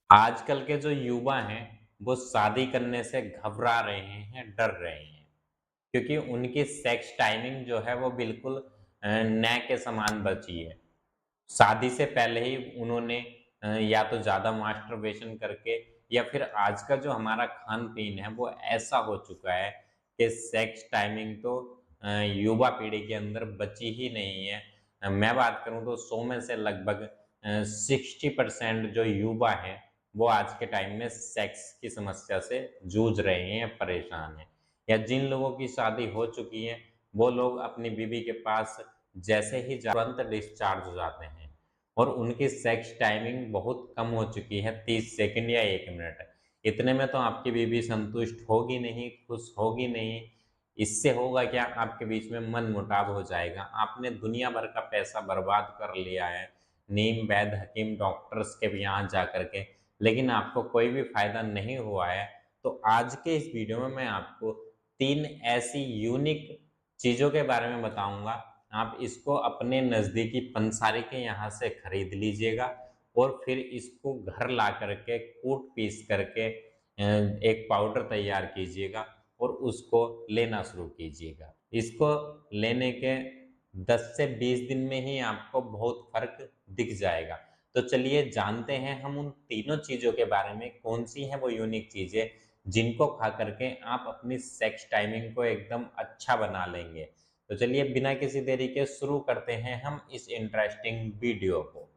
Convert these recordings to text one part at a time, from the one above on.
आजकल के जो युवा हैं, वो शादी करने से घबरा रहे हैं, डर रहे हैं, क्योंकि उनकी सेक्स टाइमिंग जो है वो बिल्कुल नए के समान बची है। शादी से पहले ही उन्होंने या तो ज़्यादा मास्टरबेशन करके या फिर आज का जो हमारा खान-पीन है, वो ऐसा हो चुका है कि सेक्स टाइमिंग तो युवा पीढ़ी के अंदर बची ही नहीं है। मैं बात करूँ तो 100 में से लगभग 60% जो युवा हैं, वो आज के टाइम में सेक्स की समस्या से जूझ रहे हैं, परेशान हैं। या जिन लोगों की शादी हो चुकी है, वो लोग अपनी बीवी के पास जैसे ही तुरंत डिस्चार्ज हो जाते हैं और उनकी सेक्स टाइमिंग बहुत कम हो चुकी है 30 सेकंड या 1 मिनट। इतने में तो आपकी बीवी संतुष्ट होगी नहीं, खुश होगी नहीं। इससे होगा क्या आपके बीच में मनमुटाव हो जाएगा। आपने दुनिया भर का पैसा बर्बाद कर लिया है, नीम, वैद्य, हकीम, डॉक्टर्स के भी यहाँ जा कर के, लेकिन आपको कोई भी फ़ायदा नहीं हुआ है। तो आज के इस वीडियो में मैं आपको 3 ऐसी यूनिक चीज़ों के बारे में बताऊँगा। आप इसको अपने नज़दीकी पंसारी के यहाँ से खरीद लीजिएगा और फिर इसको घर ला कर के कूट-पीस करके एक पाउडर तैयार कीजिएगा और उसको लेना शुरू कीजिएगा। इसको लेने के 10 से 20 दिन में ही आपको बहुत फ़र्क दिख जाएगा। तो चलिए जानते हैं हम उन तीनों चीज़ों के बारे में, कौन-सी हैं वो यूनिक चीज़ें, जिनको खा कर के आप अपनी सेक्स टाइमिंग को एकदम अच्छा बना लेंगे। तो चलिए बिना किसी देरी के शुरू करते हैं हम इस इंटरेस्टिंग वीडियो को।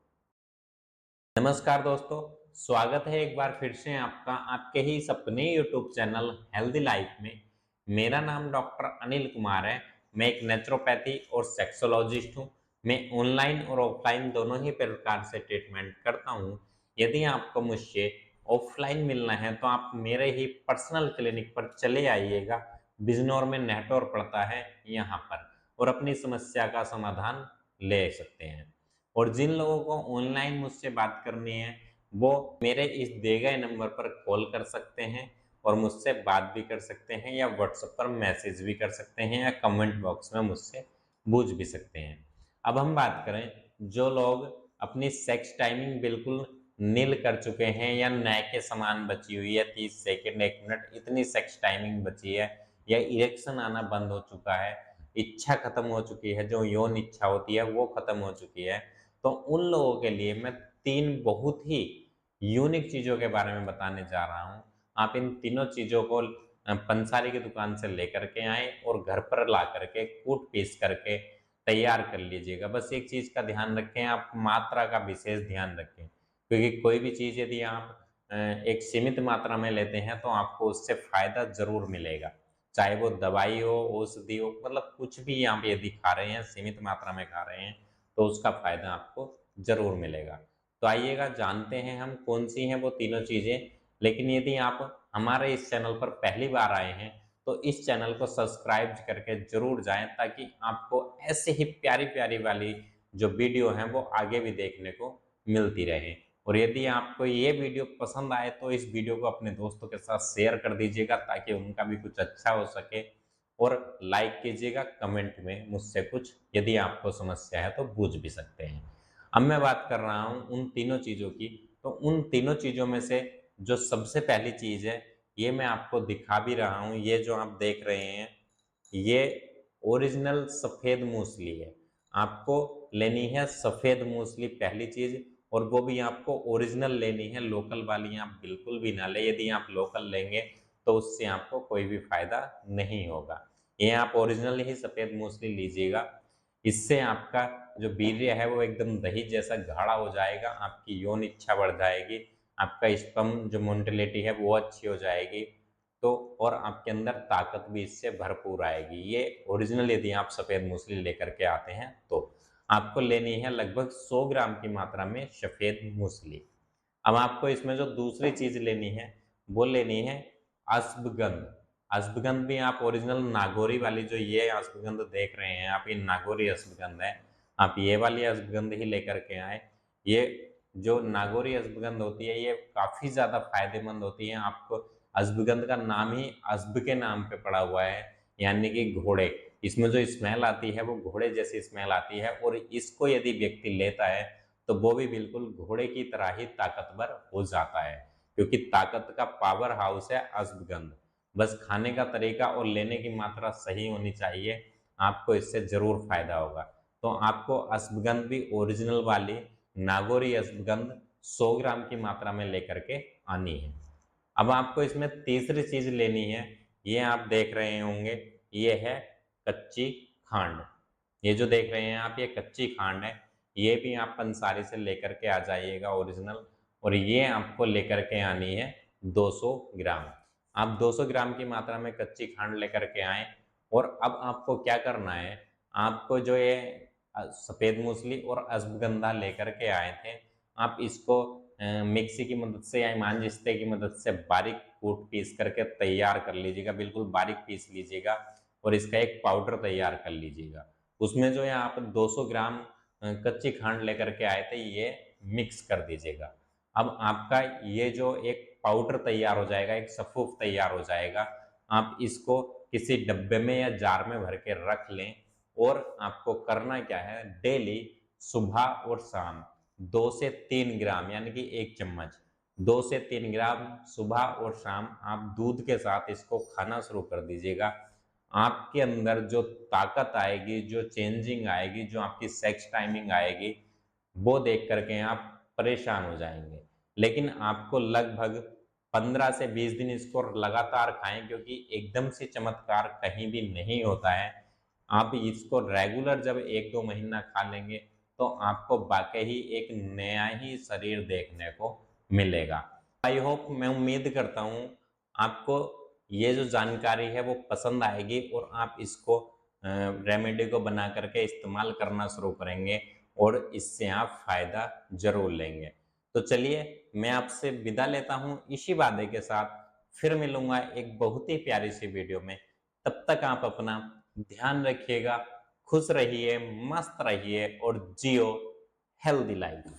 नमस्कार दोस्तों, स्वागत है एक बार फिर से आपका आपके ही सपने यूट्यूब चैनल हेल्दी लाइफ में। मेरा नाम डॉक्टर अनिल कुमार है। मैं एक नेचुरोपैथी और सेक्सोलॉजिस्ट हूँ। मैं ऑनलाइन और ऑफलाइन दोनों ही प्रकार से ट्रीटमेंट करता हूँ। यदि आपको मुझसे ऑफलाइन मिलना है तो आप मेरे ही पर्सनल क्लिनिक पर चले आइएगा। बिजनौर में नेटवर्क पड़ता है यहाँ पर, और अपनी समस्या का समाधान ले सकते हैं। और जिन लोगों को ऑनलाइन मुझसे बात करनी है, वो मेरे इस दिए गए नंबर पर कॉल कर सकते हैं और मुझसे बात भी कर सकते हैं, या व्हाट्सएप पर मैसेज भी कर सकते हैं, या कमेंट बॉक्स में मुझसे पूछ भी सकते हैं। अब हम बात करें, जो लोग अपनी सेक्स टाइमिंग बिल्कुल नील कर चुके हैं या नए के समान बची हुई है, 30 सेकंड 1 मिनट इतनी सेक्स टाइमिंग बची है, या इरेक्शन आना बंद हो चुका है, इच्छा खत्म हो चुकी है, जो यौन इच्छा होती है वो खत्म हो चुकी है, तो उन लोगों के लिए मैं 3 बहुत ही यूनिक चीज़ों के बारे में बताने जा रहा हूँ। आप इन तीनों चीज़ों को पंसारी की दुकान से लेकर के आएँ और घर पर ला कर के कूट-पीस करके तैयार कर लीजिएगा। बस एक चीज़ का ध्यान रखें, आप मात्रा का विशेष ध्यान रखें, क्योंकि कोई भी चीज़ यदि आप एक सीमित मात्रा में लेते हैं तो आपको उससे फ़ायदा ज़रूर मिलेगा। चाहे वो दवाई हो, औषधि हो, मतलब कुछ भी आप यदि खा रहे हैं, सीमित मात्रा में खा रहे हैं, तो उसका फ़ायदा आपको ज़रूर मिलेगा। तो आइएगा जानते हैं हम कौन-सी हैं वो तीनों चीज़ें। लेकिन यदि आप हमारे इस चैनल पर पहली बार आए हैं, तो इस चैनल को सब्सक्राइब करके ज़रूर जाएँ, ताकि आपको ऐसे ही प्यारी-प्यारी वाली जो वीडियो हैं वो आगे भी देखने को मिलती रहें। और यदि आपको ये वीडियो पसंद आए तो इस वीडियो को अपने दोस्तों के साथ शेयर कर दीजिएगा, ताकि उनका भी कुछ अच्छा हो सके। और लाइक कीजिएगा, कमेंट में मुझसे कुछ यदि आपको समस्या है तो पूछ भी सकते हैं। अब मैं बात कर रहा हूँ उन तीनों चीज़ों की, तो उन तीनों चीज़ों में से जो सबसे पहली चीज़ है, ये मैं आपको दिखा भी रहा हूँ, ये जो आप देख रहे हैं, ये ओरिजिनल सफ़ेद मूसली है। आपको लेनी है सफ़ेद मूसली पहली चीज़, और वो भी आपको ओरिजिनल लेनी है, लोकल वाली आप बिल्कुल भी ना लें। यदि आप लोकल लेंगे तो उससे आपको कोई भी फ़ायदा नहीं होगा। ये आप ओरिजिनल ही सफ़ेद मूसली लीजिएगा। इससे आपका जो वीर्य है वो एकदम दही जैसा गाढ़ा हो जाएगा, आपकी यौन इच्छा बढ़ जाएगी, आपका स्पर्म जो मोटिलिटी है वो अच्छी हो जाएगी। तो और आपके अंदर ताकत भी इससे भरपूर आएगी। ये ओरिजिनल यदि आप सफ़ेद मूसली लेकर के आते हैं तो। आपको लेनी है लगभग 100 ग्राम की मात्रा में सफ़ेद मूसली। अब आपको इसमें जो दूसरी चीज़ लेनी है, वो लेनी है अश्वगंध। अश्वगंध भी आप ओरिजिनल नागौरी वाली, जो ये अश्वगंध देख रहे हैं आप, ये नागौरी अश्वगंध है। आप ये वाली अश्वगंध ही लेकर के आएँ। ये जो नागौरी अश्वगंध होती है, ये काफ़ी ज़्यादा फ़ायदेमंद होती है। आपको अश्वगंध का नाम ही अश्व के नाम पे पड़ा हुआ है, यानी कि घोड़े। इसमें जो स्मेल आती है वो घोड़े जैसी स्मेल आती है, और इसको यदि व्यक्ति लेता है तो वो भी बिल्कुल घोड़े की तरह ही ताकतवर हो जाता है, क्योंकि ताकत का पावर हाउस है अश्वगंध। बस खाने का तरीका और लेने की मात्रा सही होनी चाहिए, आपको इससे ज़रूर फ़ायदा होगा। तो आपको अश्वगंध भी ओरिजिनल वाली नागौरी अश्वगंध 100 ग्राम की मात्रा में लेकर के आनी है। अब आपको इसमें तीसरी चीज़ लेनी है, ये आप देख रहे होंगे, ये है कच्ची खांड। ये जो देख रहे हैं आप, ये कच्ची खांड है। ये भी आप पंसारी से लेकर के आ जाइएगा ओरिजिनल, और ये आपको लेकर के आनी है 200 ग्राम। आप 200 ग्राम की मात्रा में कच्ची खांड लेकर के आएँ, और अब आपको क्या करना है, आपको जो ये सफ़ेद मूसली और अश्वगंधा लेकर के आए थे, आप इसको मिक्सी की मदद से या इमामजिस्ते की मदद से बारीक कूट पीस करके तैयार कर लीजिएगा, बिल्कुल बारीक पीस लीजिएगा, और इसका एक पाउडर तैयार कर लीजिएगा। उसमें जो है आप 200 ग्राम कच्ची खांड लेकर के आए थे, ये मिक्स कर दीजिएगा। अब आपका ये जो एक पाउडर तैयार हो जाएगा, एक सफ़ूफ तैयार हो जाएगा, आप इसको किसी डब्बे में या जार में भर के रख लें, और आपको करना क्या है, डेली सुबह और शाम 2 से 3 ग्राम यानी कि 1 चम्मच 2 से 3 ग्राम सुबह और शाम आप दूध के साथ इसको खाना शुरू कर दीजिएगा। आपके अंदर जो ताकत आएगी, जो चेंजिंग आएगी, जो आपकी सेक्स टाइमिंग आएगी, वो देख कर के आप परेशान हो जाएँगे। लेकिन आपको लगभग 15 से 20 दिन इसको लगातार खाएँ, क्योंकि एकदम से चमत्कार कहीं भी नहीं होता है। आप इसको रेगुलर जब 1-2 महीना खा लेंगे, तो आपको वाक़ई ही एक नया ही शरीर देखने को मिलेगा। आई होप, मैं उम्मीद करता हूँ आपको ये जो जानकारी है वो पसंद आएगी, और आप इसको रेमेडी को बना करके इस्तेमाल करना शुरू करेंगे, और इससे आप फ़ायदा ज़रूर लेंगे। तो चलिए, मैं आपसे विदा लेता हूँ इसी वादे के साथ, फिर मिलूँगा एक बहुत ही प्यारी सी वीडियो में। तब तक आप अपना ध्यान रखिएगा, खुश रहिए, मस्त रहिए और जियो हेल्दी लाइफ।